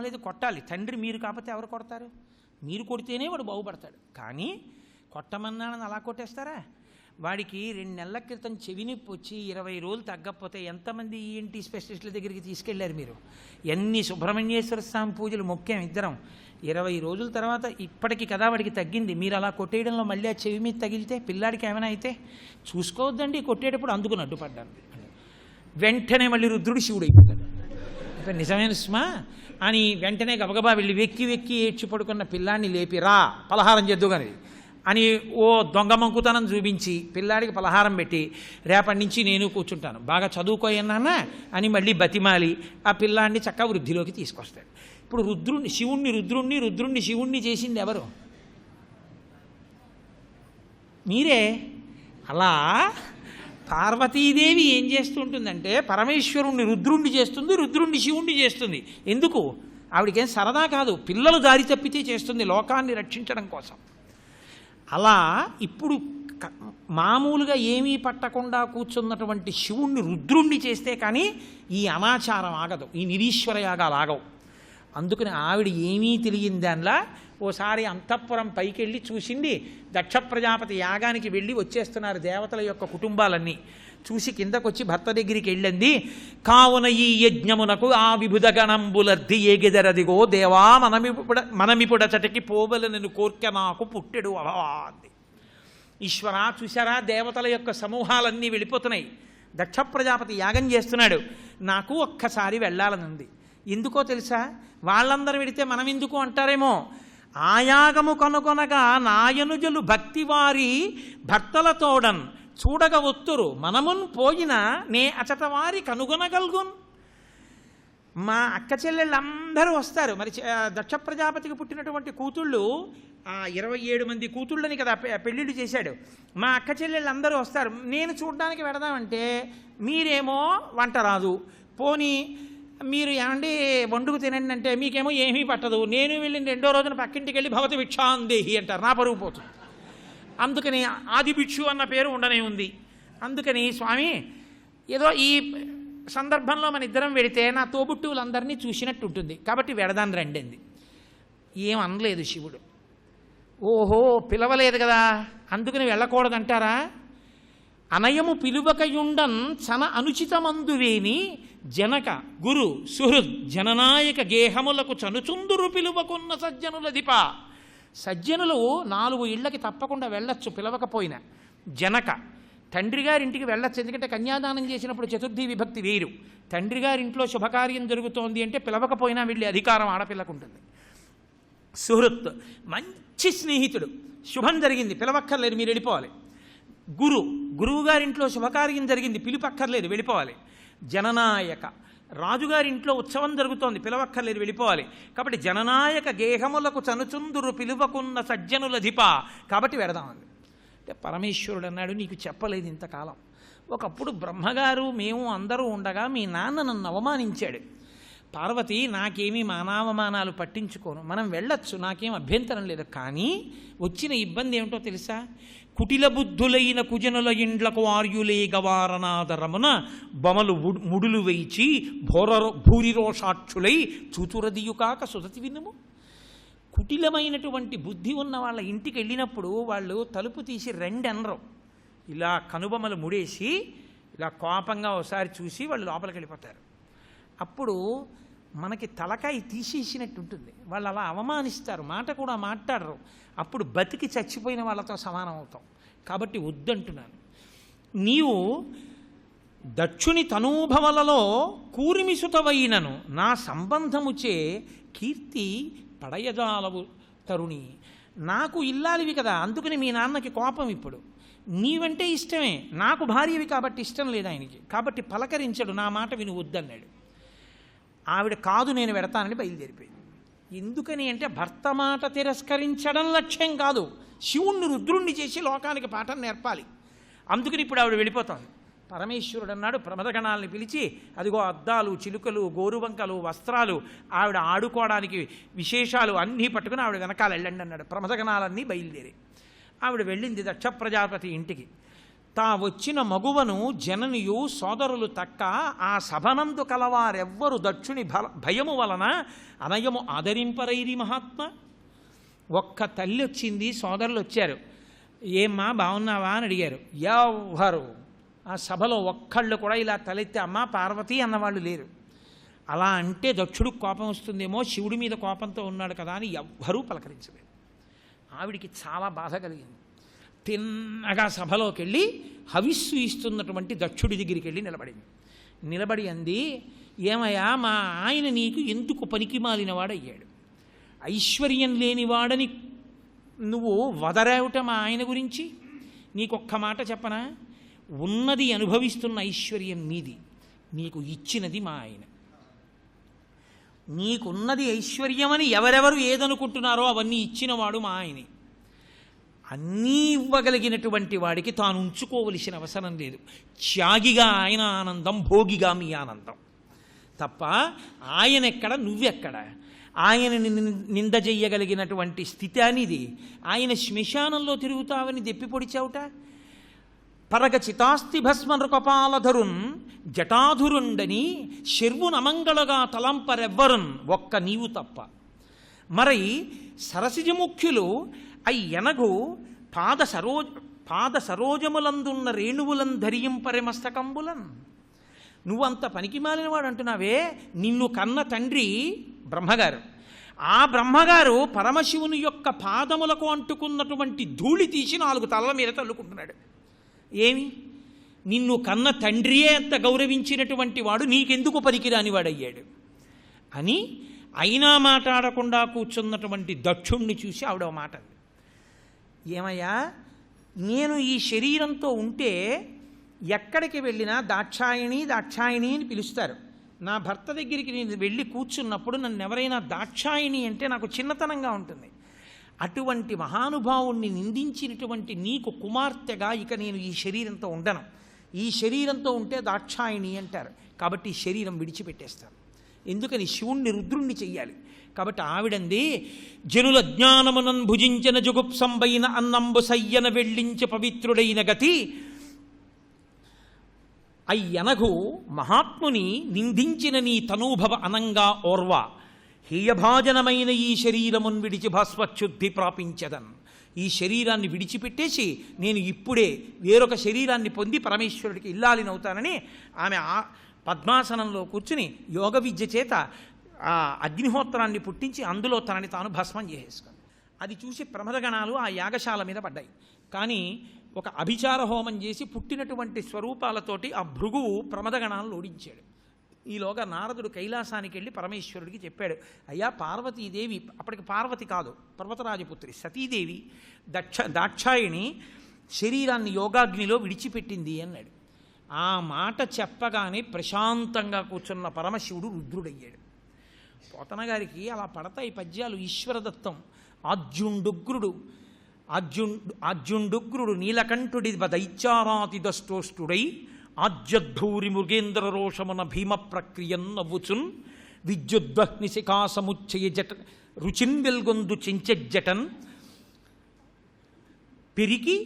బాగోలేదు కొట్టాలి. తండ్రి మీరు కాకపోతే ఎవరు కొడతారు? మీరు కొడితేనే వాడు బాగుపడతాడు. కానీ కొట్టమన్నానని అలా కొట్టేస్తారా? వాడికి 2 నెలల క్రితం చెవి నొప్పి వచ్చి 20 రోజులు తగ్గకపోతే ఎంతమంది ఈఎన్టీ స్పెషలిస్టుల దగ్గరికి తీసుకెళ్లారు మీరు? ఎన్ని సుబ్రహ్మణ్యేశ్వర స్వామి పూజలు మొక్కాం ఇద్దరం. 20 రోజుల తర్వాత ఇప్పటికి కదా వాడికి తగ్గింది. మీరు అలా కొట్టేయడంలో మళ్ళీ ఆ చెవి మీద తగిలితే పిల్లాడికి ఏమైనా అయితే చూసుకోవద్దండి. కొట్టేటప్పుడు అందుకుని అడ్డుపడ్డాను. వెంటనే మళ్ళీ రుద్రుడు శివుడు అయిపోతాడు. అంటే నిజమైన స్మా అని వెంటనే గబగబా వెళ్ళి వెక్కి వెక్కి ఏడ్చి పడుకున్న పిల్లాడిని లేపి రా పలహారం చేద్దుగాని అని ఓ దొంగ మంకుతనం చూపించి పిల్లాడికి పలహారం పెట్టి రేపటి నుంచి నేను కూర్చుంటాను బాగా చదువుకోయన్నానా అని మళ్ళీ బతిమాలి ఆ పిల్లాడిని చక్కగా వృద్ధిలోకి తీసుకొస్తాడు. ఇప్పుడు రుద్రుణ్ణి శివుణ్ణి చేసింది ఎవరు? మీరే. అలా పార్వతీదేవి ఏం చేస్తుంటుందంటే పరమేశ్వరుణ్ణి రుద్రుణ్ణి చేస్తుంది, రుద్రుణ్ణి శివుణ్ణి చేస్తుంది. ఎందుకు? ఆవిడకేం సరదా కాదు, పిల్లలు దారి తప్పితే చేస్తుంది లోకాన్ని రక్షించడం కోసం. అలా ఇప్పుడు మామూలుగా ఏమీ పట్టకుండా కూర్చున్నటువంటి శివుణ్ణి రుద్రుణ్ణి చేస్తే కానీ ఈ అనాచారం ఆగదు, ఈ నిరీశ్వర యాగాలు ఆగవు. అందుకని ఆవిడ ఏమీ తెలియని దానిలా ఓసారి అంతఃపురం పైకి వెళ్ళి చూసింది. దక్ష ప్రజాపతి యాగానికి వెళ్ళి వచ్చేస్తున్నారు దేవతల యొక్క కుటుంబాలన్నీ. చూసి కిందకొచ్చి భర్త దగ్గరికి వెళ్ళింది. కావున ఈ యజ్ఞమునకు ఆ విభుద గణంబులర్ధి ఏగెదరదిగో దేవా మనమిపుడచటికి పోవలనను కోర్కె నాకు పుట్టెడు అభవాంది. ఈశ్వరా చూశారా దేవతల యొక్క సమూహాలన్నీ వెళ్ళిపోతున్నాయి. దక్ష ప్రజాపతి యాగం చేస్తున్నాడు. నాకు ఒక్కసారి వెళ్ళాలనుంది. ఎందుకో తెలుసా? వాళ్ళందరూ వెడితే మనం ఎందుకు అంటారేమో. ఆయాగము కనుగొనగా నాయనుజులు భక్తివారి భర్తలతోడన్ చూడగ ఒత్తురు మనమున్ పోయిన నే అచటవారి కనుగొనగల్గున్. మా అక్క చెల్లెళ్ళందరూ వస్తారు. మరి దక్ష ప్రజాపతికి పుట్టినటువంటి కూతుళ్ళు 27 మంది కూతుళ్ళని కదా పెళ్ళిళ్ళు చేశాడు. మా అక్క చెల్లెళ్ళందరూ వస్తారు. నేను చూడడానికి వెడదామంటే మీరేమో వంట రాదు, పోనీ మీరు ఏమండి వండుకు తినండి అంటే మీకేమో ఏమీ పట్టదు. నేను వెళ్ళిన 2వ రోజున పక్కింటికి వెళ్ళి భవతి భిక్షాందేహి అంటారు, నా పరుగు పోతుంది. అందుకని ఆది భిక్షు అన్న పేరు ఉండనే ఉంది. అందుకని స్వామి ఏదో ఈ సందర్భంలో మన ఇద్దరం వెడితే నా తోబుట్టువులందరినీ చూసినట్టు ఉంటుంది కాబట్టి వెడదాన్ని రండింది. ఏం అనలేదు శివుడు. ఓహో పిలవలేదు కదా అందుకని వెళ్ళకూడదంటారా? అనయము పిలువకయుండన్ చన అనుచితమందువేని జనక గురు సుహృద్ జననాయక గేహములకు చనుచుందురు పిలువకున్న సజ్జనులధిప. సజ్జనులు 4 ఇళ్లకి తప్పకుండా వెళ్ళొచ్చు పిలవకపోయినా. జనక తండ్రి గారింటికి వెళ్ళొచ్చు, ఎందుకంటే కన్యాదానం చేసినప్పుడు చతుర్థి విభక్తి వేరు. తండ్రి గారింట్లో శుభకార్యం జరుగుతోంది అంటే పిలవకపోయినా వెళ్ళే అధికారం ఆడపిల్లకు ఉంటుంది. సుహృత్ మంచి స్నేహితుడు, శుభం జరిగింది పిలవక్కర్లేదు మీరు వెళ్ళిపోవాలి. గురువుగారింట్లో శుభకార్యం జరిగింది పిలుపక్కర్లేదు వెళ్ళిపోవాలి. జననాయక రాజుగారింట్లో ఉత్సవం జరుగుతోంది పిలవక్కర్లేదు వెళ్ళిపోవాలి. కాబట్టి జననాయక గేహములకు చనుచుందురు పిలువకున్న సజ్జనులధిప కాబట్టి వెడదామండి. అంటే పరమేశ్వరుడు అన్నాడు నీకు చెప్పలేదు ఇంతకాలం. ఒకప్పుడు బ్రహ్మగారు మేము అందరూ ఉండగా మీ నాన్న నన్ను అవమానించాడు. పార్వతి నాకేమీ మానావమానాలు పట్టించుకోను, మనం వెళ్ళొచ్చు, నాకేం అభ్యంతరం లేదు. కానీ వచ్చిన ఇబ్బంది ఏమిటో తెలుసా? కుటిల బుద్ధులైన కుజనుల ఇండ్లకు ఆర్యులే గవారనాదరమున బొమలు ముడులు వేయిచి భూరిరోషాక్షులై చూచురదియుకాక సుధతి వినుము. కుటిలమైనటువంటి బుద్ధి ఉన్న వాళ్ళ ఇంటికి వెళ్ళినప్పుడు వాళ్ళు తలుపు తీసి రెండనరు, ఇలా కనుబొమ్మలు ముడేసి ఇలా కోపంగా ఒకసారి చూసి వాళ్ళు లోపలికి వెళ్ళిపోతారు. అప్పుడు మనకి తలకాయ తీసేసినట్టు ఉంటుంది. వాళ్ళు అలా అవమానిస్తారు, మాట కూడా మాట్లాడరు. అప్పుడు బతికి చచ్చిపోయిన వాళ్ళతో సమానం అవుతాం. కాబట్టి వద్దంటున్నాను. నీవు దక్షుని తనూభవలలో కూరిమిసుతవైనను నా సంబంధముచే కీర్తి పడయజాలవు తరుణి. నాకు ఇల్లాలివి కదా అందుకని మీ నాన్నకి కోపం. ఇప్పుడు నీవంటే ఇష్టమే, నాకు భార్యవి కాబట్టి ఇష్టం లేదు ఆయనకి. కాబట్టి పలకరించడు, నా మాట విని వద్దన్నాడు. ఆవిడ కాదు నేను వెడతానని బయలుదేరిపోయింది. ఎందుకని అంటే భర్త మాట తిరస్కరించడం లక్ష్యం కాదు, శివుణ్ణి రుద్రుణ్ణి చేసి లోకానికి పాఠం నేర్పాలి. అందుకని ఇప్పుడు ఆవిడ వెళ్ళిపోతాను. పరమేశ్వరుడు అన్నాడు ప్రమదగణాలని పిలిచి అదిగో అద్దాలు చిలుకలు గోరువంకలు వస్త్రాలు ఆవిడ ఆడుకోవడానికి విశేషాలు అన్నీ పట్టుకుని ఆవిడ వెనకాల వెళ్ళండి అన్నాడు. ప్రమదగణాలన్నీ బయలుదేరి ఆవిడ వెళ్ళింది దక్ష ప్రజాపతి ఇంటికి. తా వచ్చిన మగువను జననియు సోదరులు తక్క ఆ సభనందు కలవారెవ్వరు దక్షుని భయము వలన అనయము ఆదరింపరైరి మహాత్మ. ఒక్క తల్లి వచ్చింది, సోదరులు వచ్చారు. ఏమ్మా బాగున్నావా అని అడిగారు. ఎవ్వరు ఆ సభలో ఒక్కళ్ళు కూడా ఇలా తలెత్తి అమ్మా పార్వతి అన్నవాళ్ళు లేరు. అలా అంటే దక్షుడికి కోపం వస్తుందేమో, శివుడి మీద కోపంతో ఉన్నాడు కదా అని ఎవ్వరూ పలకరించలేదు. ఆవిడికి చాలా బాధ కలిగింది. తిన్నగా సభలోకి వెళ్ళి హవిస్సు ఇస్తున్నటువంటి దక్షుడి దగ్గరికి వెళ్ళి నిలబడి అంది, ఏమయ్యా మా ఆయన నీకు ఎందుకు పనికి మాలినవాడయ్యాడు? ఐశ్వర్యం లేనివాడని నువ్వు వదరావుట మా ఆయన గురించి. నీకొక్క మాట చెప్పనా, ఉన్నది అనుభవిస్తున్న ఐశ్వర్యం నీది, నీకు ఇచ్చినది మా ఆయన. నీకున్నది ఐశ్వర్యమని ఎవరెవరు ఏదనుకుంటున్నారో అవన్నీ ఇచ్చినవాడు మా ఆయనే. అన్నీ ఇవ్వగలిగినటువంటి వాడికి తాను ఉంచుకోవలసిన అవసరం లేదు. త్యాగిగా ఆయన ఆనందం, భోగిగా మీ ఆనందం తప్ప ఆయనెక్కడ నువ్వెక్కడ. ఆయన నింద చెయ్యగలిగినటువంటి స్థితి అనేది. ఆయన శ్మశానంలో తిరుగుతావని దెప్పి పొడిచావుట. పరగచితాస్తి భస్మనృకపాలధరున్ జటాధురుండని శర్వునమంగళగా తలంపరెవ్వరున్ ఒక్క నీవు తప్ప. మరి సరసిజముఖ్యులు అయ్యనగు పాద సరోజములందున్న రేణువులం ధరింపరె మస్తకంబులన్. నువ్వంత పనికిమాలినవాడు అంటున్నావే. నిన్ను కన్న తండ్రి బ్రహ్మగారు. ఆ బ్రహ్మగారు పరమశివుని యొక్క పాదములకు అంటుకున్నటువంటి ధూళి తీసి 4 తలల మీద తల్లుకుంటున్నాడు. ఏమి, నిన్ను కన్న తండ్రియే అంత గౌరవించినటువంటి వాడు నీకెందుకు పనికిరాని వాడయ్యాడు అని అయినా మాట్లాడకుండా కూర్చున్నటువంటి దక్షుణ్ణి చూసి ఆవిడ మాట, ఏమయ్యా నేను ఈ శరీరంతో ఉంటే ఎక్కడికి వెళ్ళినా దాక్షాయణి దాక్షాయణి అని పిలుస్తారు. నా భర్త దగ్గరికి నేను వెళ్ళి కూర్చున్నప్పుడు నన్ను ఎవరైనా దాక్షాయణి అంటే నాకు చిన్నతనంగా ఉంటుంది. అటువంటి మహానుభావుణ్ణి నిందించినటువంటి నీకు కుమార్తెగా ఇక నేను ఈ శరీరంతో ఉండను. ఈ శరీరంతో ఉంటే దాక్షాయణి అంటారు. కాబట్టి ఈ శరీరం విడిచిపెట్టేస్తాను. ఎందుకని? శివుణ్ణి రుద్రుణ్ణి చెయ్యాలి. కాబట్టి ఆవిడంది, జనుల జ్ఞానమునన్ భుజించిన జుగుప్సంబైన అన్నంబు సయ్యన వెళ్ళించ పవిత్రుడైన గతి అయ్యనగు మహాత్ముని నిందించిన నీ తనూభవ అనంగా ఓర్వ హేయభాజనమైన ఈ శరీరమున్ విడిచి భాస్వచ్యుద్ధి ప్రాపించదన్. ఈ శరీరాన్ని విడిచిపెట్టేసి నేను ఇప్పుడే వేరొక శరీరాన్ని పొంది పరమేశ్వరుడికి ఇల్లాలినవుతానని ఆమె పద్మాసనంలో కూర్చుని యోగ విద్య చేత ఆ అగ్నిహోత్రాన్ని పుట్టించి అందులో తనని తాను భస్మం చేసేసుకుంది. అది చూసి ప్రమదగణాలు ఆ యాగశాల మీద పడ్డాయి. కానీ ఒక అభిచార హోమం చేసి పుట్టినటువంటి స్వరూపాలతోటి ఆ భృగువు ప్రమదగణాలను ఓడించాడు. ఈలోగా నారదుడు కైలాసానికి వెళ్ళి పరమేశ్వరుడికి చెప్పాడు, అయ్యా పార్వతీదేవి, అప్పటికి పార్వతి కాదు పర్వతరాజపుత్రి సతీదేవి దాక్షాయిణి శరీరాన్ని యోగాగ్నిలో విడిచిపెట్టింది అన్నాడు. ఆ మాట చెప్పగానే ప్రశాంతంగా కూర్చున్న పరమశివుడు రుద్రుడయ్యాడు. పోతన గారికి అలా పడతాయి పద్యాలు. ఈశ్వరదత్తం. ఆజ్యుండుగ్రుడు నీలకంఠుడి దైత్యారాతి దష్టోష్టుడై ఆజ్యద్ధౌరి మృగేంద్ర రోషమున భీమ ప్రక్రియన్ నవ్వుచున్ విద్యుద్వహ్ని శిఖాసముచ్చయ జట రుచిన్ వెల్గొందు చెంచెజ్జటన్ పెరికి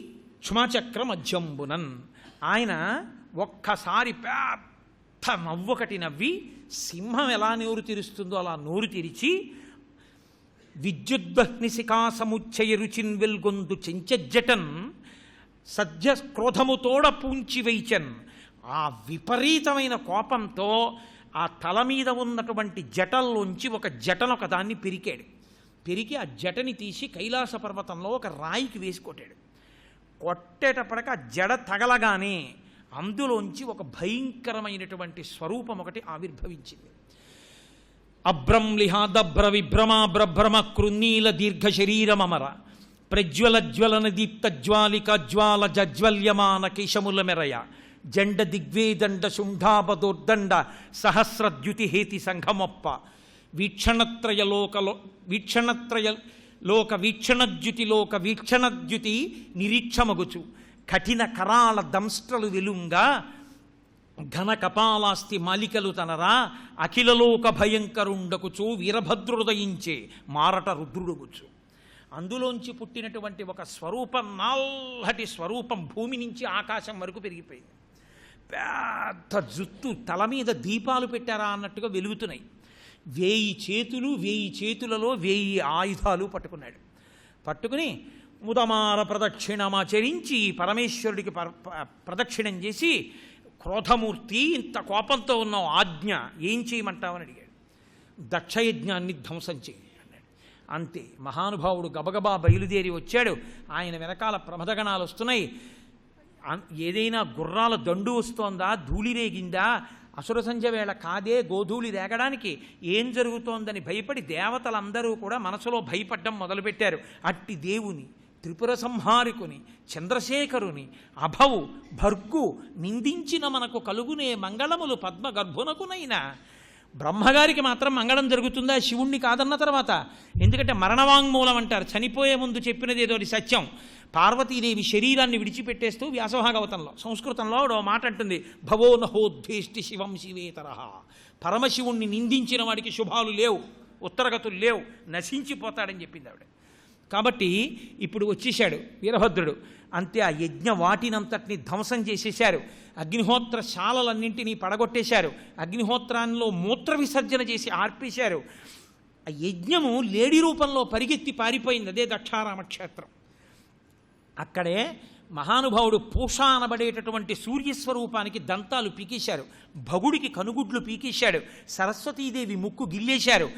క్షుమచక్ర మధ్యంబునన్. ఆయన ఒక్కసారి పెద్ద నవ్వొకటి నవ్వి సింహం ఎలా నోరు తెరుస్తుందో అలా నోరు తెరిచి విద్యుద్వహ్ని శిఖాసముచ్చయ రుచిన్ వెల్గొందు చెంచెజ్జటన్ సద్య క్రోధముతోడ పూంచి వైచన్. ఆ విపరీతమైన కోపంతో ఆ తల మీద ఉన్నటువంటి జటల్లోంచి ఒక జటను ఒకదాన్ని పెరికాడు. పెరికి ఆ జటని తీసి కైలాస పర్వతంలో ఒక రాయికి వేసి కొట్టాడు. కొట్టేటప్పటికి ఆ జడ తగలగానే అందులోంచి ఒక భయంకరమైనటువంటి స్వరూపం ఒకటి ఆవిర్భవించింది. అభ్రంలిహాదభ్ర విభ్రమాభ్రభ్రమ కృన్నీల దీర్ఘ శరీరమర ప్రజ్వల జ్వలన దీప్త జ్వాలిక జ్వాల జజ్వల్యమాన కేశముల మెరయ జండ దిగ్వేదండ శుంఠాపదోర్దండ సహస్రద్యుతి హేతి సంఘమొప్ప వీక్షణద్యుతిలోక వీక్షణద్యుతి నిరీక్షమగుచు కఠిన కరాళ దంష్ట్రలు వెలుంగా ఘన కపాలాస్తి మాలికలు తనరా అఖిలలోక భయంకరుండకుచు వీరభద్రుదయించే మారట రుద్రుడుగుచు. అందులోంచి పుట్టినటువంటి ఒక స్వరూపం, నల్లటి స్వరూపం భూమి నుంచి ఆకాశం వరకు పెరిగిపోయింది. పెద్ద జుత్తు, తల మీద దీపాలు పెట్టారా అన్నట్టుగా వెలుగుతున్నాయి. 1000 చేతులు, 1000 చేతులలో 1000 ఆయుధాలు పట్టుకున్నాడు. పట్టుకుని ముదమార ప్రదక్షిణమాచరించి పరమేశ్వరుడికి ప్రదక్షిణం చేసి, క్రోధమూర్తి ఇంత కోపంతో ఉన్నావు, ఆజ్ఞ ఏం చేయమంటావని అడిగాడు. దక్షయజ్ఞాన్ని ధ్వంసం చేయి అన్నాడు. అంతే, మహానుభావుడు గబగబా బయలుదేరి వచ్చాడు. ఆయన వెనకాల ప్రమదగణాలు వస్తున్నాయి. ఏదైనా గుర్రాల దండు వస్తోందా, ధూళి రేగిందా, అసుర సంధ్య వేళ కాదే గోధూళి రేగడానికి, ఏం జరుగుతోందని భయపడి దేవతలందరూ కూడా మనసులో భయపడ్డం మొదలుపెట్టారు. అట్టి దేవుని, త్రిపుర సంహారికుని, చంద్రశేఖరుని, అభవు భర్గు నిందించిన మనకు కలుగునే మంగళములు పద్మగర్భునకునైనా. బ్రహ్మగారికి మాత్రం మంగళం జరుగుతుందా శివుణ్ణి కాదన్న తర్వాత? ఎందుకంటే మరణవాంగ్మూలం అంటారు, చనిపోయే ముందు చెప్పినది ఏదో సత్యం. పార్వతీదేవి శరీరాన్ని విడిచిపెట్టేస్తూ వ్యాసభాగవతంలో సంస్కృతంలో ఓ మాట అంటుంది, భవో నహోద్వేష్టి శివం శివేతరః. పరమశివుణ్ణి నిందించిన వాడికి శుభాలు లేవు, ఉత్తరగతులు లేవు, నశించిపోతాడని చెప్పింది ఆవిడ. కాబట్టి ఇప్పుడు వచ్చేశాడు వీరభద్రుడు. అంతే, ఆ యజ్ఞ వాటినంతటిని ధ్వంసం చేసేశారు. అగ్నిహోత్ర శాలలన్నింటినీ పడగొట్టేశారు. అగ్నిహోత్రాల్లో మూత్ర విసర్జన చేసి ఆర్పేశారు. ఆ యజ్ఞము లేడి రూపంలో పరిగెత్తి పారిపోయింది. అదే దక్షారామక్షేత్రం. అక్కడే మహానుభావుడు పూష అనబడేటటువంటి సూర్యస్వరూపానికి దంతాలు పీకేశారు, భగుడికి కనుగుడ్లు పీకేశాడు, సరస్వతీదేవి ముక్కు గిల్లేశారు.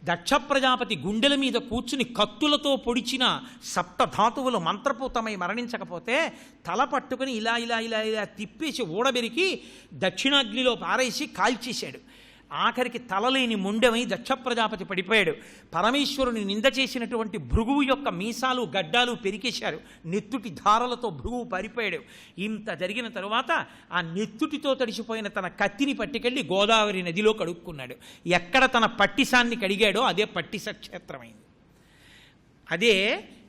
దక్ష ప్రజాపతి గుండెల మీద కూర్చుని కత్తులతో పొడిచిన సప్తధాతువులు మంత్రపూతమై మరణించకపోతే తల పట్టుకుని ఇలా ఇలా ఇలా ఇలా తిప్పేసి ఊడబెరికి దక్షిణాగ్నిలో పారేసి కాల్చేశాడు. ఆఖరికి తలలేని ముండెమై దక్ష ప్రజాపతి పడిపోయాడు. పరమేశ్వరుని నింద చేసినటువంటి భృగువు యొక్క మీసాలు గడ్డాలు పెరికేశారు. నెత్తుటి ధారలతో భృగువు పారిపోయాడు. ఇంత జరిగిన తరువాత ఆ నెత్తుటితో తడిసిపోయిన తన కత్తిని పట్టుకెళ్ళి గోదావరి నదిలో కడుక్కున్నాడు. ఎక్కడ తన పట్టిసాన్ని కడిగాడో అదే పట్టిస క్షేత్రమైంది. అదే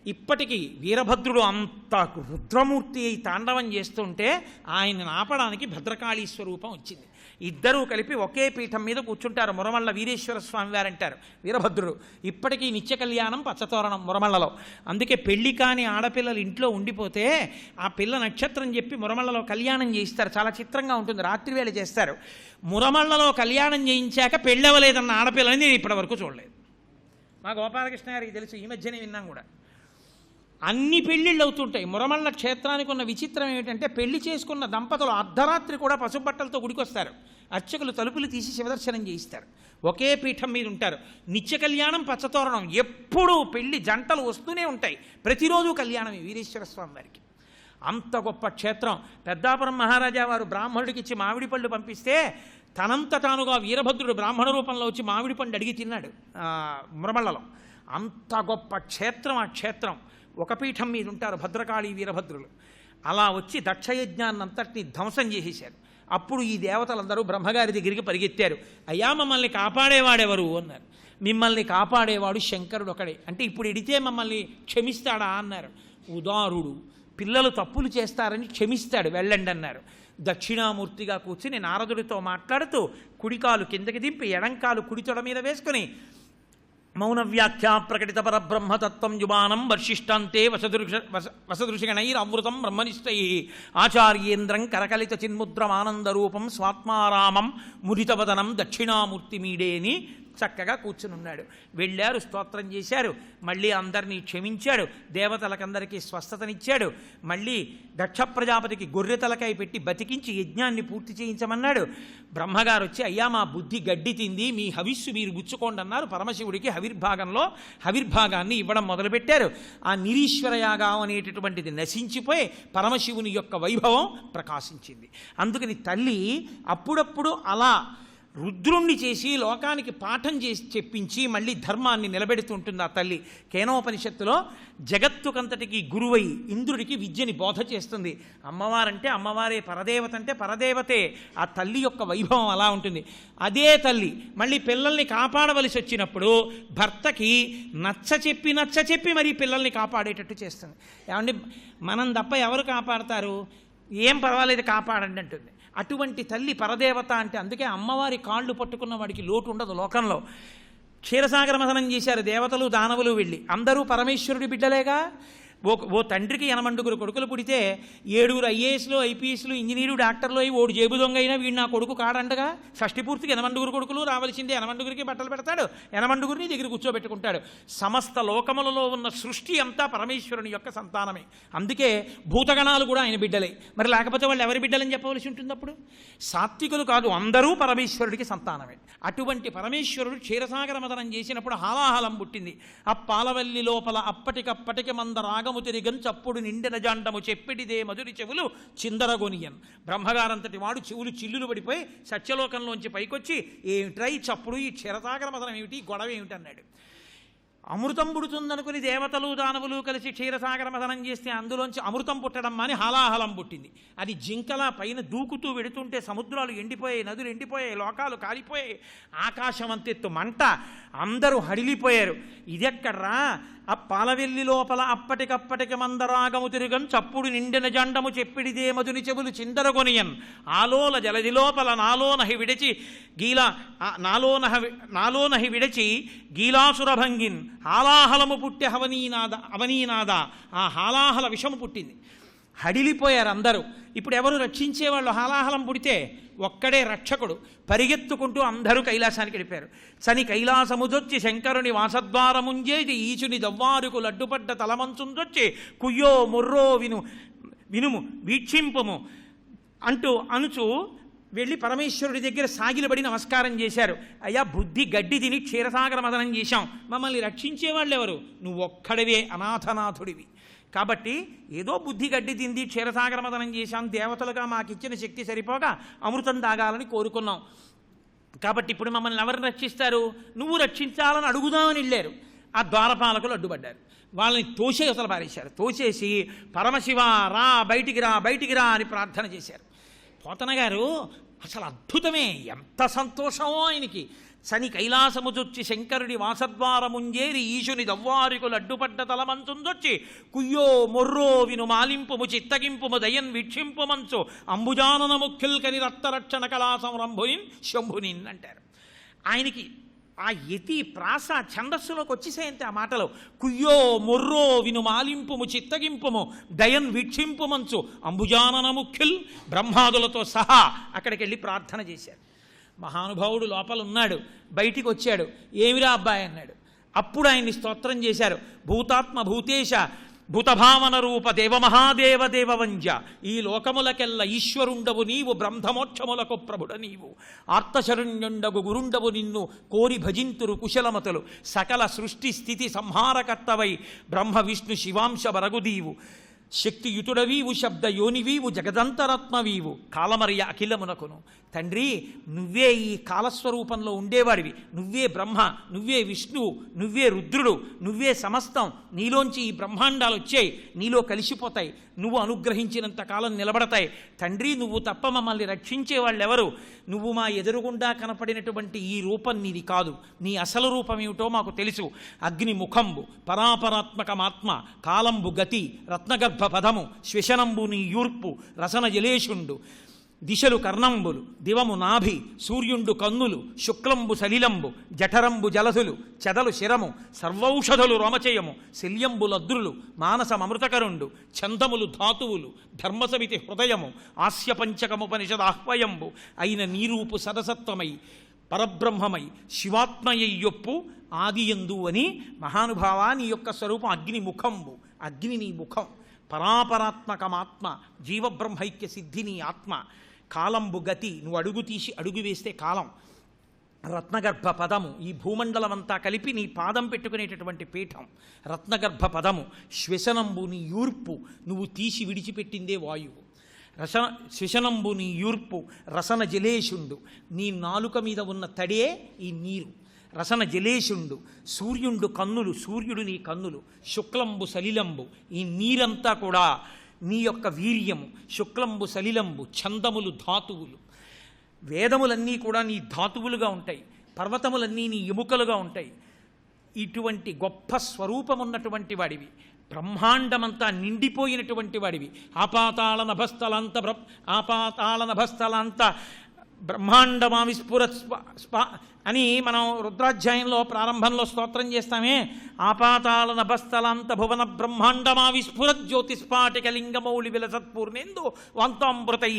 ఇప్పటికీ వీరభద్రుడు అంత రుద్రమూర్తి అయి తాండవం చేస్తుంటే ఆయనను ఆపడానికి భద్రకాళీ స్వరూపం వచ్చింది. ఇద్దరూ కలిపి ఒకే పీఠం మీద కూర్చుంటారు. మురమళ్ళ వీరేశ్వర స్వామి వారు అంటారు వీరభద్రుడు. ఇప్పటికీ నిత్య కళ్యాణం పచ్చతోరణం మురమళ్ళలో. అందుకే పెళ్లి కాని ఆడపిల్లలు ఇంట్లో ఉండిపోతే ఆ పిల్ల నక్షత్రం చెప్పి మురమళ్ళలో కళ్యాణం చేయిస్తారు. చాలా చిత్రంగా ఉంటుంది, రాత్రి వేళ చేస్తారు. మురమళ్ళలో కళ్యాణం చేయించాక పెళ్ళవలేదన్న ఆడపిల్లని నేను ఇప్పటివరకు చూడలేదు. మా గోపాలకృష్ణ గారికి తెలుసు, ఈ మధ్యనే విన్నాం కూడా. అన్ని పెళ్ళిళ్ళు అవుతుంటాయి. మురమళ్ళ క్షేత్రానికి ఉన్న విచిత్రం ఏమిటంటే పెళ్లి చేసుకున్న దంపతులు అర్ధరాత్రి కూడా పసుబట్టలతో గుడికొస్తారు. అర్చకులు తలుపులు తీసి శివదర్శనం చేయిస్తారు. ఒకే పీఠం మీద ఉంటారు. నిత్య కళ్యాణం పచ్చతోరణం, ఎప్పుడూ పెళ్లి జంటలు వస్తూనే ఉంటాయి. ప్రతిరోజు కళ్యాణమే వీరేశ్వర స్వామి వారికి. అంత గొప్ప క్షేత్రం. పెద్దాపురం మహారాజా వారు బ్రాహ్మణుడికి ఇచ్చి మామిడి పళ్ళు పంపిస్తే తనంత తానుగా వీరభద్రుడు బ్రాహ్మణ రూపంలో వచ్చి మామిడి పండు అడిగి తిన్నాడు మురమళ్ళలో. అంత గొప్ప క్షేత్రం ఆ క్షేత్రం. ఒక పీఠం మీద ఉంటారు భద్రకాళి వీరభద్రులు. అలా వచ్చి దక్షయజ్ఞాన్నంతటిని ధ్వంసం చేసేశారు. అప్పుడు ఈ దేవతలందరూ బ్రహ్మగారి దగ్గరికి పరిగెత్తారు. అయ్యా మమ్మల్ని కాపాడేవాడెవరు అన్నారు. మిమ్మల్ని కాపాడేవాడు శంకరుడు ఒకడే. అంటే ఇప్పుడు ఎడితే మమ్మల్ని క్షమిస్తాడా అన్నారు. ఉదారుడు, పిల్లలు తప్పులు చేస్తారని క్షమిస్తాడు, వెళ్ళండి అన్నారు. దక్షిణామూర్తిగా కూర్చుని నారదుడితో మాట్లాడుతూ కుడికాలు కిందకి దింపి ఎడంకాలు కుడితొడ మీద వేసుకుని మౌన వ్యాఖ్యా ప్రకటిత పరబ్రహ్మతత్వం జుబానం వర్షిష్టాంతే వసదృషిగణైరమృతం బ్రహ్మనిష్టై ఆచార్యేంద్రం కరకలిత చిన్ముద్రమానందరూపం స్వాత్మారామం ముదితవదనం దక్షిణామూర్తి మీడేని చక్కగా కూర్చునున్నాడు. వెళ్ళారు, స్తోత్రం చేశారు, మళ్ళీ అందరినీ క్షమించాడు, దేవతలకందరికీ స్వస్థతనిచ్చాడు. మళ్ళీ దక్ష ప్రజాపతికి గొర్రె తలకాయ పెట్టి బతికించి యజ్ఞాన్ని పూర్తి చేయించమన్నాడు. బ్రహ్మగారు వచ్చి అయ్యా మా బుద్ధి గడ్డి తింది, మీ హవిస్సు మీరు గుచ్చుకోండి అన్నారు. పరమశివుడికి హవిర్భాగాన్ని ఇవ్వడం మొదలుపెట్టారు. ఆ నిరీశ్వర యాగం అనేటటువంటిది నశించిపోయి పరమశివుని యొక్క వైభవం ప్రకాశించింది. అందుకని తల్లి అప్పుడప్పుడు అలా రుద్రుణ్ణి చేసి లోకానికి పాఠం చేసి చెప్పించి మళ్ళీ ధర్మాన్ని నిలబెడుతుంటుంది ఆ తల్లి. కేనోపనిషత్తులో జగత్తుకంతటికి గురువై ఇంద్రుడికి విద్యని బోధ చేస్తుంది. అమ్మవారంటే అమ్మవారే, పరదేవత అంటే పరదేవతే. ఆ తల్లి యొక్క వైభవం అలా ఉంటుంది. అదే తల్లి మళ్ళీ పిల్లల్ని కాపాడవలసి వచ్చినప్పుడు భర్తకి నచ్చ చెప్పి మరీ పిల్లల్ని కాపాడేటట్టు చేస్తుంది. ఏమంటే మనం తప్ప ఎవరు కాపాడతారు? ఏం పర్వాలేదు కాపాడండి అంటుంది. అటువంటి తల్లి పరదేవత అంటే అందుకే అమ్మవారి కాళ్ళు పట్టుకున్న వాడికి లోటు ఉండదు లోకంలో. క్షీరసాగర మథనం చేశారు దేవతలు దానవులు వెళ్ళి. అందరూ పరమేశ్వరుడి బిడ్డలేగా. ఓ తండ్రికి 8 కొడుకులు పుడితే 7 ఐఏఎస్లు ఐపీఎస్లు ఇంజనీరు డాక్టర్లు అయి ఓడు జేబు దొంగ అయినా వీడు నా కొడుకు కాడండగా. షష్ఠి పూర్తికి 8 కొడుకులు రావాల్సిందే. 8 బట్టలు పెడతాడు, 8 దగ్గర కూర్చోబెట్టుకుంటాడు. సమస్త లోకములలో ఉన్న సృష్టి అంతా పరమేశ్వరుని యొక్క సంతానమే. అందుకే భూతగణాలు కూడా ఆయన బిడ్డలే. మరి లేకపోతే వాళ్ళు ఎవరి బిడ్డలని చెప్పవలసి ఉంటుంది? అప్పుడు సాత్వికులు కాదు, అందరూ పరమేశ్వరుడికి సంతానమే. అటువంటి పరమేశ్వరుడు క్షీరసాగర మథనం చేసినప్పుడు హాలాహలం పుట్టింది. ఆ పాలవల్లి లోపల అప్పటికప్పటికి మందరాగ తిరిగం చప్పుడు నిండిన జాండము చెప్పిటిదే మధురి చెవులు చిందరగొనియన్. బ్రహ్మగారంతటి వాడు చెవులు చిల్లులు పడిపోయి సత్యలోకంలోంచి పైకొచ్చి ఏమిట్రా ఈ చప్పుడు, ఈ క్షీరసాగర మథనం ఏమిటి, గొడవ ఏమిటి అన్నాడు. అమృతం పుడుతుందనుకుని దేవతలు దానవులు కలిసి క్షీరసాగర మథనం చేస్తే అందులోంచి అమృతం పుట్టడం అని హాలాహలం పుట్టింది. అది జింకలా పైన దూకుతూ వెడుతుంటే సముద్రాలు ఎండిపోయాయి, నదులు ఎండిపోయాయి, లోకాలు కాలిపోయాయి, ఆకాశం అంతెత్తు మంట, అందరూ హడిలిపోయారు. ఇదెక్కడ్రా? ఆ పాలవెల్లి లోపల అప్పటికప్పటికి మందరాగము తిరుగం చప్పుడు నిండిన జండము చెప్పిడిదే మధుని చెవులు చిందరగొనియన్. ఆలోల జలది లోపల నాలోనహి విడిచి నాలోనహి విడిచి గీలాసురభంగిన్. హాలాహలము పుట్టి అవనీనాద. ఆ హాలాహల విషము పుట్టింది. హడిలిపోయారు అందరూ. ఇప్పుడు ఎవరు రక్షించేవాళ్ళు? హాలాహలం పుడితే ఒక్కడే రక్షకుడు. పరిగెత్తుకుంటూ అందరూ కైలాసానికి వెళ్ళిపోయారు. సని కైలాసముదొచ్చి శంకరుని వాసద్వారముంజేది ఈచుని దవ్వారుకు లడ్డుపడ్డ తలమంచుందొచ్చి కుయ్యో ముర్రో వినుము వీక్షింపుము అనుచు వెళ్ళి పరమేశ్వరుడి దగ్గర సాగిలబడి నమస్కారం చేశారు. అయ్యా, బుద్ధి గడ్డి తిని క్షీరసాగర మథనం చేశాం, మమ్మల్ని రక్షించేవాళ్ళు ఎవరు? నువ్వు ఒక్కడివే, అనాథనాథుడివి. కాబట్టి ఏదో బుద్ధి గడ్డి తింది, క్షీరసాగర మథనం చేశాం, దేవతలుగా మాకిచ్చిన శక్తి సరిపోగా అమృతం తాగాలని కోరుకున్నాం. కాబట్టి ఇప్పుడు మమ్మల్ని ఎవరు రక్షిస్తారు? నువ్వు రక్షించాలని అడుగుదామని వెళ్ళారు. ఆ ద్వారపాలకులు అడ్డుపడ్డారు. వాళ్ళని అసలు పారేశారు. తోసేసి పరమశివ రా, బయటికి రా అని ప్రార్థన చేశారు. పోతన గారు అసలు అద్భుతమే, ఎంత సంతోషమో ఆయనకి. సని కైలాసముచొచ్చి శంకరుడి వాసద్వారముంజేరి ఈశుని దవ్వారికులు అడ్డుపడ్డ తలమంచుందొచ్చి కుయ్యో మొర్రో విను మాలింపుము చిత్తగింపుము దయన్ వీక్షింపు మంచు అంబుజానన ముఖ్యుల్కని రక్తరక్షణ కళా సంరంభునిన్ శంభునిన్ అంటారు. ఆయనకి ఆ యతి ప్రాస ఛందస్సులోకి వచ్చేసేంతే ఆ మాటలు. కుయ్యో మొర్రో విను మాలింపుము చిత్తగింపుము దయన్ వీక్షింపు మంచు అంబుజానన ముఖ్యుల్. బ్రహ్మాదులతో సహా అక్కడికి వెళ్ళి ప్రార్థన చేశారు. మహానుభావుడు లోపల ఉన్నాడు, బయటికి వచ్చాడు. ఏమిరా అబ్బాయి అన్నాడు. అప్పుడు ఆయన్ని స్తోత్రం చేశారు. భూతాత్మ భూతేశ భూతభావన రూప దేవమహాదేవ దేవవంజ. ఈ లోకములకెల్ల ఈశ్వరుండవు నీవు, బ్రహ్మమోక్షములకు ప్రభుడ నీవు. ఆర్తశరణ్యుండగు గురుండవు నిన్ను కోరి భజింతురు కుశలమతులు. సకల సృష్టి స్థితి సంహారకర్తవై బ్రహ్మ విష్ణు శివాంశ వరగుదీవు. శక్తియుతుడవీవు, శబ్ద యోనివీవు, జగదంతరాత్మవీవు, కాలమర్య అఖిలమునకును. తండ్రి, నువ్వే ఈ కాలస్వరూపంలో ఉండేవాడివి. నువ్వే బ్రహ్మ, నువ్వే విష్ణువు, నువ్వే రుద్రుడు, నువ్వే సమస్తం. నీలోంచి ఈ బ్రహ్మాండాలు వచ్చాయి, నీలో కలిసిపోతాయి, నువ్వు అనుగ్రహించినంత కాలం నిలబడతాయి. తండ్రి, నువ్వు తప్ప మమ్మల్ని రక్షించే వాళ్ళెవరు? నువ్వు మా ఎదురుగుండా కనపడినటువంటి ఈ రూపం నీది కాదు. నీ అసలు రూపం ఏమిటో మాకు తెలుసు. అగ్ని ముఖంబు, పరాపరాత్మకమాత్మ, కాలంబు గతి, రత్నగర్భ పదము, శ్వశనంబు నీ యూర్పు, రసన జలేషుండు, దిశలు కర్ణంబులు, దివము నాభి, సూర్యుండు కన్నులు, శుక్లంబు సలిలంబు, జఠరంబు జలధులు, చెదలు శిరము, సర్వౌషధులు రోమచయము, శల్యంబులద్రులు, మానసమృతకరుండు, ఛందములు ధాతువులు, ధర్మసమితి హృదయము, ఆస్యపంచకముపనిషదాహ్వయంబు అయిన నీరూపు సదసత్వమై పరబ్రహ్మమై శివాత్మయ్యొప్పు ఆదియందు అని. మహానుభావా, నీ యొక్క స్వరూపం అగ్ని ముఖంబు. అగ్ని నీ ముఖం. పరాపరాత్మకమాత్మ, జీవబ్రహ్మైక్య సిద్ధి నీ ఆత్మ. కాలంబు గతి, నువ్వు అడుగు తీసి అడుగు వేస్తే కాలం. రత్నగర్భ పదము, ఈ భూమండలం అంతా కలిపి నీ పాదం పెట్టుకునేటటువంటి పీఠం రత్నగర్భ పదము. శ్వశనంబు నీ యూర్పు, నువ్వు తీసి విడిచిపెట్టిందే వాయువు. శ్వశనంబు నీ యూర్పు, రసన జలేషుండు, నీ నాలుక మీద ఉన్న తడే ఈ నీరు. రసన జలేషుండు, సూర్యుండు కన్నులు, సూర్యుడు నీ కన్నులు, శుక్లంబు సలిలంబు, ఈ నీరంతా కూడా నీ యొక్క వీర్యము. శుక్లంబు సలిలంబు, ఛందములు ధాతువులు. వేదములన్నీ కూడా నీ ధాతువులుగా ఉంటాయి, పర్వతములన్నీ నీ ఎముకలుగా ఉంటాయి. ఇటువంటి గొప్ప స్వరూపమున్నటువంటి వాడివి, బ్రహ్మాండమంతా నిండిపోయినటువంటి వాడివి. ఆపాతాళ నభస్థలంత బ్రహ్మాండమా విస్ఫుర అని మనం రుద్రాధ్యాయంలో ప్రారంభంలో స్తోత్రం చేస్తామే. ఆపాతాళ నభస్థలాంత భువన బ్రహ్మాండమా విస్ఫురత్ జ్యోతిస్పాటిక లింగమౌళి విలసత్పూర్ణేందు వాంతామృతై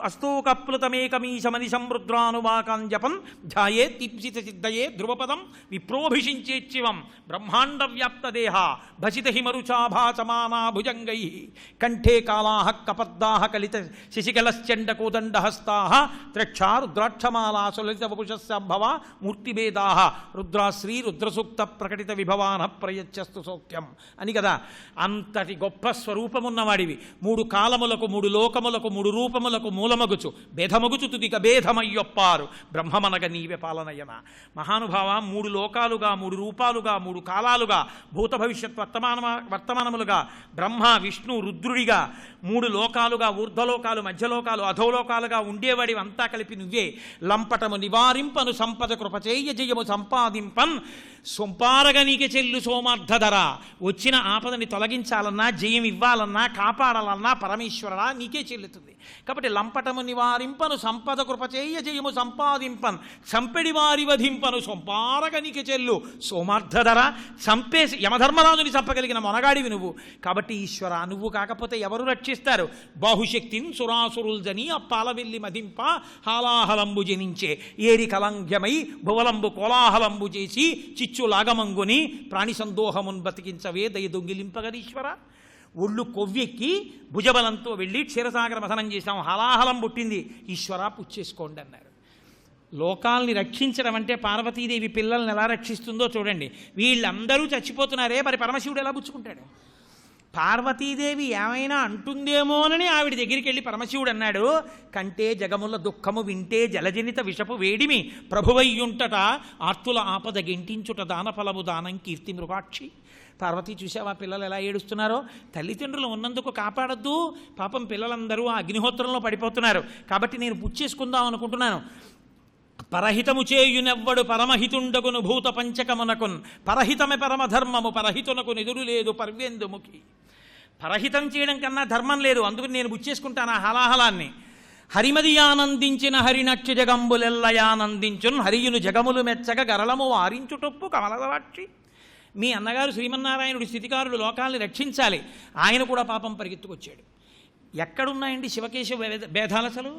అస్తోకప్లుతమేకమీశమనిశం రుద్రానువాకాన్ జపం ధ్యాయే దీప్సిత సిద్ధయే ధ్రువపదం విప్రోభిషించేచ్చివం బ్రహ్మాండ వ్యాప్తదేహ భసిత హిమరుచాభాసమానా భుజంగై కంఠే కాళాః కపర్దాః కలిత శశికలశ్చండకోదండహస్తాః త్రక్షా రుద్రాక్షమాలా సులలిత వపుషస్సంభవ మూర్తిభేదాః రుద్రాశ్రీ రుద్రసూక్త ప్రకటిత విభవాన ప్రయచ్చస్తు సౌఖ్యం అని కదా. అంతటి గొప్ప స్వరూపమున్నవాడివి. 3 కాలములకు 3 లోకములకు 3 రూపములకు మూలమగుచు భేదమగుచు తుదిక భేదమయ్యొప్పారు బ్రహ్మమనగ నీవే పాలనయన. మహానుభావ 3 లోకాలుగా 3 రూపాలుగా 3 కాలాలుగా భూత భవిష్యత్ వర్తమానములుగా బ్రహ్మ విష్ణు రుద్రుడిగా 3 లోకాలుగా ఊర్ధ్వలోకాలు మధ్యలోకాలు అధోలోకాలుగా ఉండేవాడివి అంతా కలిపి నువ్వే. లంపటము నివారింపను సంపద కృపచేయ జయము సంపాదింపన్ సొంపారగా నీకే చెల్లు సోమార్థధర. వచ్చిన ఆపదని తొలగించాలన్నా జయం ఇవ్వాలన్నా కాపాడాలన్నా పరమేశ్వరరా నీకే చెల్లుతుంది. కాబట్టి లంపటము నివారింపను సంపద కృపచేయ జయము సంపాదింపన్ సంపెడి వారి వధింపను సొంపారగా నీకే చెల్లు సోమార్థధర. చంపేసి యమధర్మరాజుని చంపగలిగిన మొనగాడివి నువ్వు. కాబట్టి ఈశ్వర నువ్వు కాకపోతే ఎవరు రక్షిస్తారు? బాహుశక్తిన్ సురాసురుల్జని అప్పాల వెళ్ళి మధింప హాలాహలంబు జనించే ఏరి కలంఘ్యమై భువలంబు కోలాహలంబు చేసి చిచ్చు లాగమంగుని ప్రాణి సందోహమున్ బతికించవే దయ దొంగిలింపగదీశ్వర. ఒళ్ళు కొవ్వెక్కి భుజబలంతో వెళ్ళి క్షీరసాగర మథనం చేశాం, హలాహలం పుట్టింది. ఈశ్వర పుచ్చేసుకోండి అన్నారు. లోకాల్ని రక్షించడం అంటే పార్వతీదేవి పిల్లల్ని ఎలా రక్షిస్తుందో చూడండి. వీళ్ళందరూ చచ్చిపోతున్నారే, మరి పరమశివుడు ఎలా పుచ్చుకుంటాడు? పార్వతీదేవి ఏమైనా అంటుందేమోనని ఆవిడ దగ్గరికి వెళ్ళి పరమశివుడు అన్నాడు, కంటే జగముల దుఃఖము వింటే జలజనిత విషపు వేడిమి ప్రభువయ్యుంటట ఆర్తుల ఆపద గెంటించుట దానఫలము దానం కీర్తి మృగాక్షి. పార్వతీ చూసావా పిల్లలు ఎలా ఏడుస్తున్నారో? తల్లిదండ్రులు ఉన్నందుకు కాపాడద్దు. పాపం పిల్లలందరూ ఆ అగ్నిహోత్రంలో పడిపోతున్నారు. కాబట్టి నేను పుచ్చేసుకుందాం అనుకుంటున్నాను. పరహితము చేయునెవ్వడు పరమహితుండగును భూత పంచకమునకున్ పరహితమే పరమధర్మము పరహితునకు నిదురు లేదు పర్వేందుముఖి. పరహితం చేయడం కన్నా ధర్మం లేదు, అందుకని నేను బుచ్చేసుకుంటాను ఆ హలాహలాన్ని. హరిమది ఆనందించిన హరినక్ష జగంబులెల్లయానందించున్ హరియును జగములు మెచ్చగ గరళము వారించుటొప్పు కమలవాక్షి. మీ అన్నగారు శ్రీమన్నారాయణుడి స్థితికారుడు లోకాల్ని రక్షించాలి. ఆయన కూడా పాపం పరిగెత్తుకొచ్చాడు. ఎక్కడున్నాయండి శివకేశ భేదాలసలు?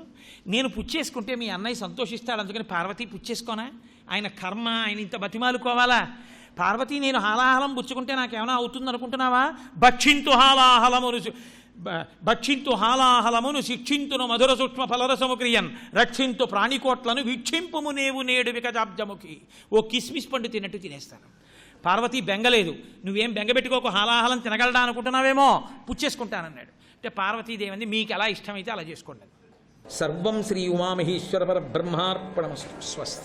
నేను పుచ్చేసుకుంటే మీ అన్నయ్య సంతోషిస్తాడు, అందుకని పార్వతీ పుచ్చేసుకోనా? ఆయన కర్మ, ఆయన ఇంత బతిమాలుకోవాలా? పార్వతీ నేను హాలాహలం పుచ్చుకుంటే నాకేమైనా అవుతుంది అనుకుంటున్నావా? భక్షింతు హాలాహలమును శిక్షింతును మధుర సూక్ష్మ ఫలరసము క్రియన్ రక్షింతు ప్రాణికోట్లను వీక్షింపుము నేవు నేడు వికజాబ్జముఖి. ఓ కిస్మిస్ పండు తిన్నట్టు తినేస్తాను. పార్వతీ బెంగలేదు. నువ్వేం బెంగబెట్టుకోకు, హాలాహలం తినగలడా అనుకుంటున్నావేమో, పుచ్చేసుకుంటానన్నాడు. అంటే పార్వతీదేవి మీకు ఎలా ఇష్టమైతే అలా చేసుకోండి. సర్వం శ్రీ ఉమామహేశ్వర పరబ్రహ్మార్పణమస్తు. స్వస్తి.